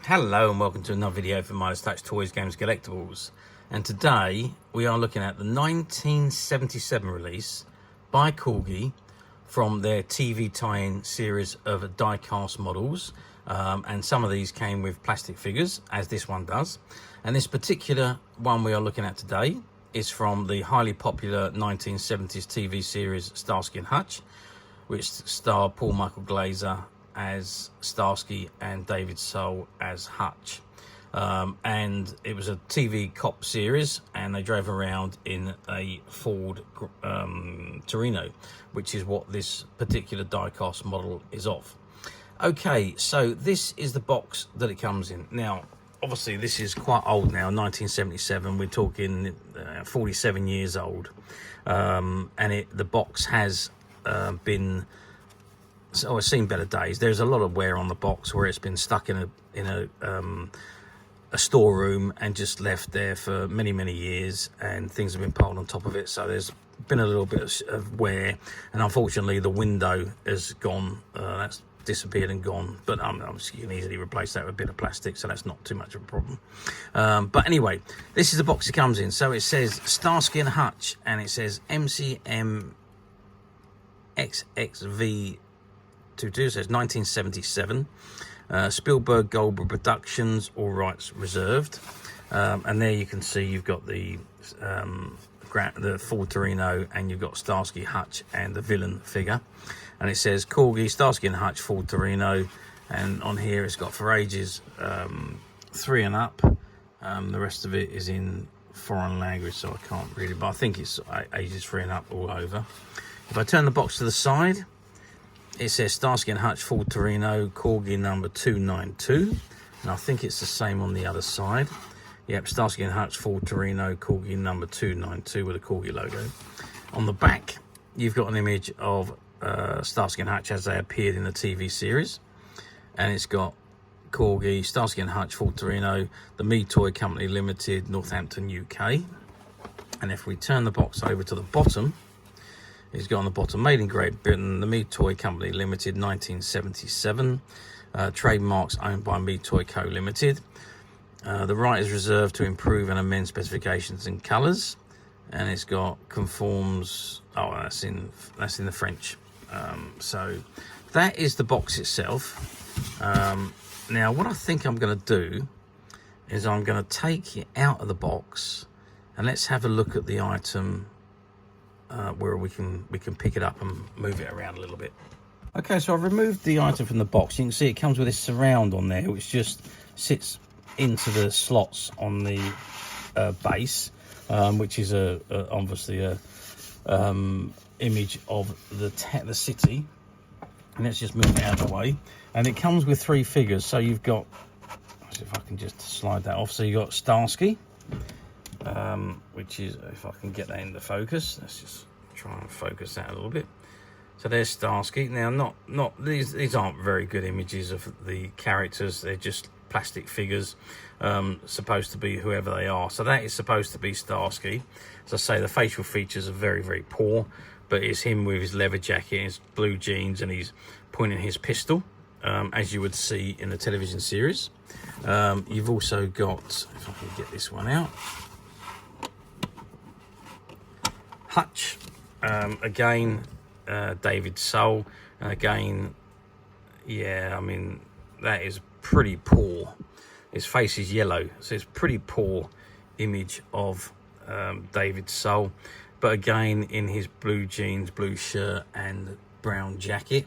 Hello and welcome to another video from Midas Touch Toys, Games, Collectibles. And today we are looking at the 1977 release by Corgi from their TV tie-in series of die-cast models. And some of these came with plastic figures, as this one does. And this particular one we are looking at today is from the highly popular 1970s TV series Starsky and Hutch, which starred Paul Michael Glaser as Starsky and David Soul as Hutch. And it was a TV cop series, and they drove around in a Ford Torino, which is what this particular die-cast model is of. Okay, so this is the box that it comes in. Now, obviously this is quite old now, 1977. We're talking 47 years old. And the box has been... So it's seen better days. There's a lot of wear on the box where it's been stuck in a storeroom and just left there for many years, and things have been piled on top of it. So there's been a little bit of wear, and unfortunately the window has gone. That's disappeared and gone. But obviously you can easily replace that with a bit of plastic, so that's not too much of a problem. But anyway, this is the box it comes in. So it says Starsky and Hutch, and it says MCM XXV. So it says 1977, Spielberg Goldberg Productions, all rights reserved. And there you can see you've got the Ford Torino, and you've got Starsky Hutch and the villain figure. And it says Corgi, Starsky and Hutch, Ford Torino, and on here it's got for ages 3 and up. The rest of it is in foreign language, so I can't read it, but I think it's ages 3 and up all over. If I turn the box to the side, it says Starsky and Hutch, Ford Torino, Corgi number 292. And I think it's the same on the other side. Yep, Starsky and Hutch, Ford Torino, Corgi number 292 with a Corgi logo. On the back, you've got an image of Starsky and Hutch as they appeared in the TV series. And it's got Corgi, Starsky and Hutch, Ford Torino, the Me Toy Company Limited, Northampton, UK. And if we turn the box over to the bottom, it's got on the bottom, made in Great Britain, the Me Toy Company Limited, 1977. Trademarks owned by Me Toy Co. Limited. The right is reserved to improve and amend specifications and colours. And it's got conforms. Oh, that's in the French. So that is the box itself. Now, what I think I'm going to do is I'm going to take it out of the box, and let's have a look at the item. Where we can pick it up and move it around a little bit. Okay, so I've removed the item from the box. You can see it comes with this surround on there, which just sits into the slots on the base, which is obviously a image of the city. And let's just move it out of the way. And it comes with 3 figures. So you've got, let's see if I can just slide that off. So you've got Starsky, which is, if I can get that into focus, let's just try and focus that a little bit. So there's Starsky. Now, these aren't very good images of the characters. They're just plastic figures, supposed to be whoever they are. So that is supposed to be Starsky. As I say, the facial features are very poor, but it's him with his leather jacket, his blue jeans, and he's pointing his pistol, as you would see in the television series. You've also got, if I can get this one out, Hutch, again, David Soul, and again, yeah, I mean, that is pretty poor. His face is yellow, so it's pretty poor image of David Soul, but again, in his blue jeans, blue shirt, and brown jacket,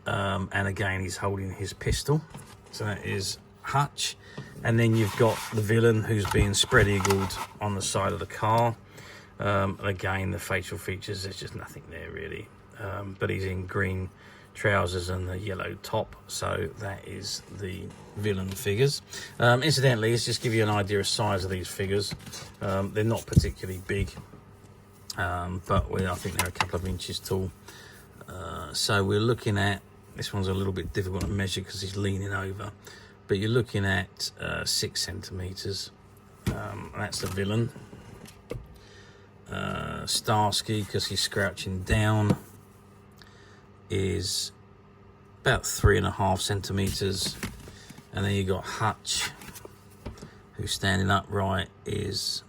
and again, he's holding his pistol. So that is Hutch, and then you've got the villain who's being spread-eagled on the side of the car. Again, the facial features, there's just nothing there really, but he's in green trousers and the yellow top. So that is the villain figures. Incidentally, let's just give you an idea of size of these figures. They're not particularly big, but I think they're a couple of inches tall. So we're looking at, this one's a little bit difficult to measure because he's leaning over, but you're looking at 6 centimeters. That's the villain. Starsky, because he's crouching down, is about 3.5 centimeters. And then you got Hutch, who's standing upright, is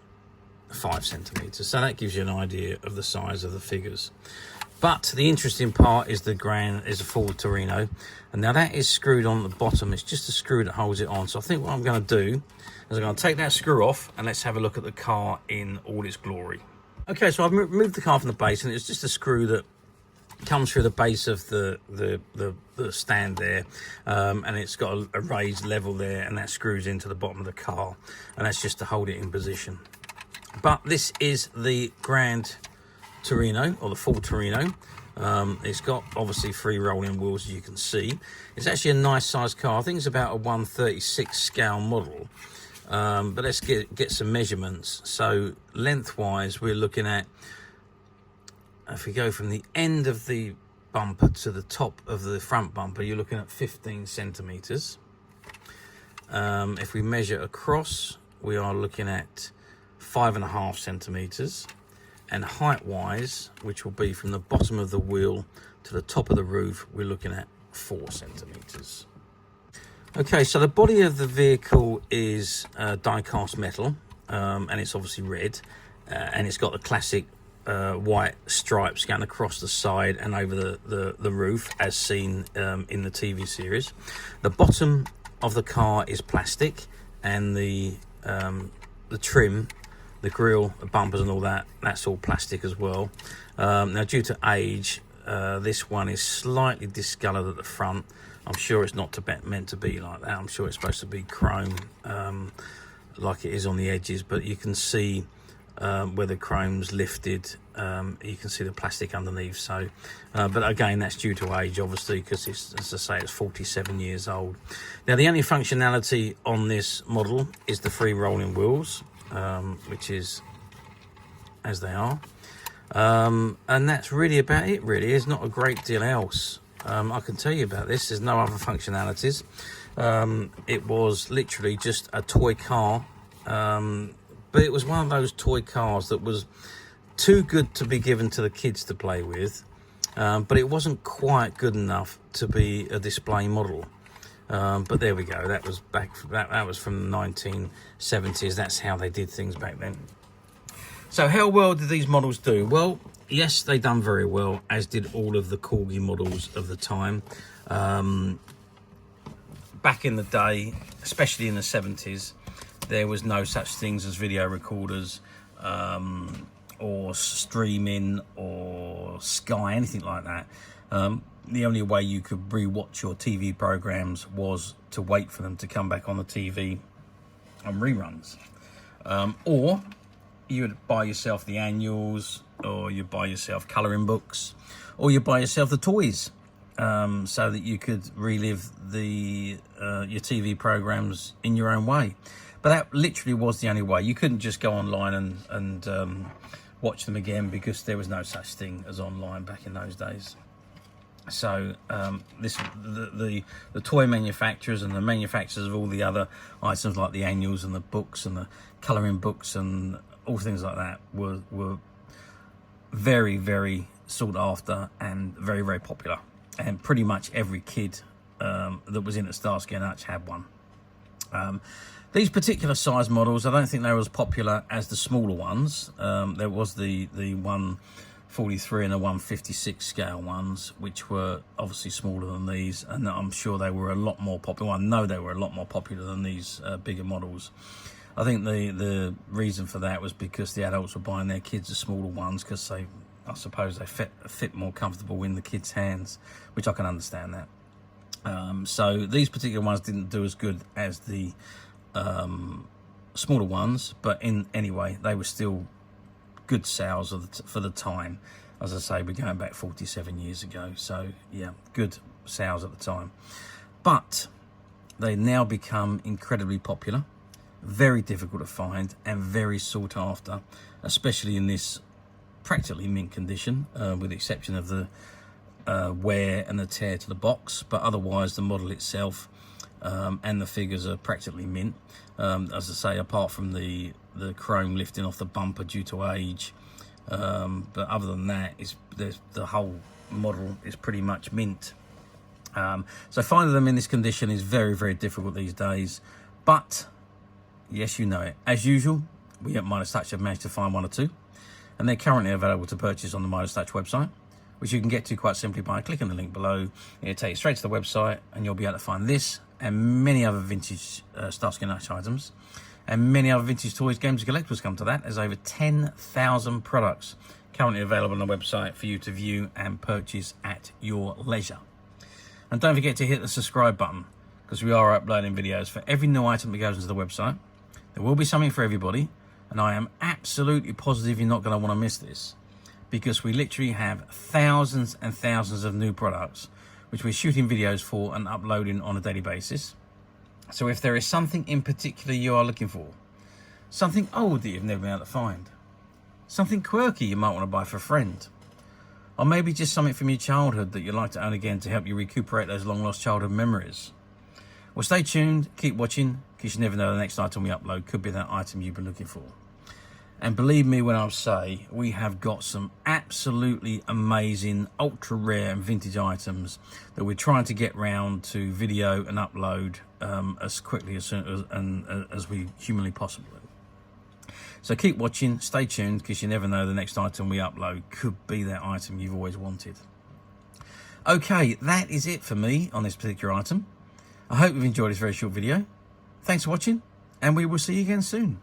5 centimeters. So that gives you an idea of the size of the figures. But the interesting part is a Ford Torino, and now that is screwed on the bottom. It's just a screw that holds it on. So I think what I'm going to do is I'm going to take that screw off, and let's have a look at the car in all its glory. Okay, so I've removed the car from the base, and it's just a screw that comes through the base of the stand there, and it's got a raised level there, and that screws into the bottom of the car, and that's just to hold it in position. But this is the Grand Torino, or the Ford Torino. It's got obviously 3 rolling wheels, as you can see. It's actually a nice sized car. I think it's about a 1/36 scale model. But let's get some measurements. So lengthwise, we're looking at, if we go from the end of the bumper to the top of the front bumper, you're looking at 15 centimeters. If we measure across, we are looking at 5.5 centimeters. And height wise, which will be from the bottom of the wheel to the top of the roof, we're looking at 4 centimeters. Okay, so the body of the vehicle is die-cast metal, and it's obviously red, and it's got the classic white stripes going across the side and over the roof, as seen in the TV series. The bottom of the car is plastic, and the trim, the grille, the bumpers and all that, that's all plastic as well. Now, due to age, this one is slightly discoloured at the front. I'm sure it's not meant to be like that. I'm sure it's supposed to be chrome, like it is on the edges, but you can see where the chrome's lifted. You can see the plastic underneath. So, but again, that's due to age, obviously, because it's, as I say, it's 47 years old. Now, the only functionality on this model is the 3 rolling wheels, which is as they are, and that's really about it. Really, there's not a great deal else I can tell you about this. There's no other functionalities. It was literally just a toy car, but it was one of those toy cars that was too good to be given to the kids to play with, but it wasn't quite good enough to be a display model. But there we go. That was that was from the 1970s. That's how they did things back then. So how well did these models do? Well, yes, they done very well, as did all of the Corgi models of the time. Back in the day, especially in the 70s, there was no such things as video recorders, or streaming, or Sky, anything like that. The only way you could re-watch your TV programs was to wait for them to come back on the TV on reruns, or you would buy yourself the annuals, or you buy yourself colouring books, or you buy yourself the toys, so that you could relive the your TV programs in your own way. But that literally was the only way. You couldn't just go online and watch them again, because there was no such thing as online back in those days. So the toy manufacturers and the manufacturers of all the other items, like the annuals and the books and the colouring books and all things like that, were very, very sought after and very, very popular. And pretty much every kid that was in at Starsky and Hutch had one. These particular size models, I don't think they were as popular as the smaller ones. There was the 143 and the 156 scale ones, which were obviously smaller than these, and I'm sure they were a lot more popular. Well, I know they were a lot more popular than these bigger models. I think the reason for that was because the adults were buying their kids the smaller ones, because I suppose they fit more comfortable in the kids' hands, which I can understand that. So these particular ones didn't do as good as the smaller ones, but anyway, they were still good sales for the time. As I say, we're going back 47 years ago, so yeah, good sales at the time. But they now become incredibly popular, very difficult to find, and very sought after, especially in this practically mint condition, with the exception of the wear and the tear to the box. But otherwise, the model itself and the figures are practically mint. As I say, apart from the chrome lifting off the bumper due to age, but other than that, the whole model is pretty much mint. So finding them in this condition is very, very difficult these days. But yes, you know it. As usual, we at Midas Touch have managed to find one or two, and they're currently available to purchase on the Midas Touch website, which you can get to quite simply by clicking the link below. It'll take you straight to the website, and you'll be able to find this and many other vintage Starsky Hutch items, and many other vintage toys, games, and collectibles come to that. There's over 10,000 products currently available on the website for you to view and purchase at your leisure. And don't forget to hit the subscribe button, because we are uploading videos for every new item that goes into the website. There will be something for everybody, and I am absolutely positive you're not going to want to miss this, because we literally have thousands and thousands of new products which we're shooting videos for and uploading on a daily basis. So if there is something in particular you are looking for, something old that you've never been able to find, something quirky you might want to buy for a friend, or maybe just something from your childhood that you'd like to own again to help you recuperate those long lost childhood memories, well, stay tuned, keep watching, because you never know the next item we upload could be that item you've been looking for. And believe me when I say we have got some absolutely amazing, ultra rare and vintage items that we're trying to get round to video and upload as quickly as we humanly possible. So keep watching, stay tuned, because you never know the next item we upload could be that item you've always wanted. Okay, that is it for me on this particular item. I hope you've enjoyed this very short video. Thanks for watching, and we will see you again soon.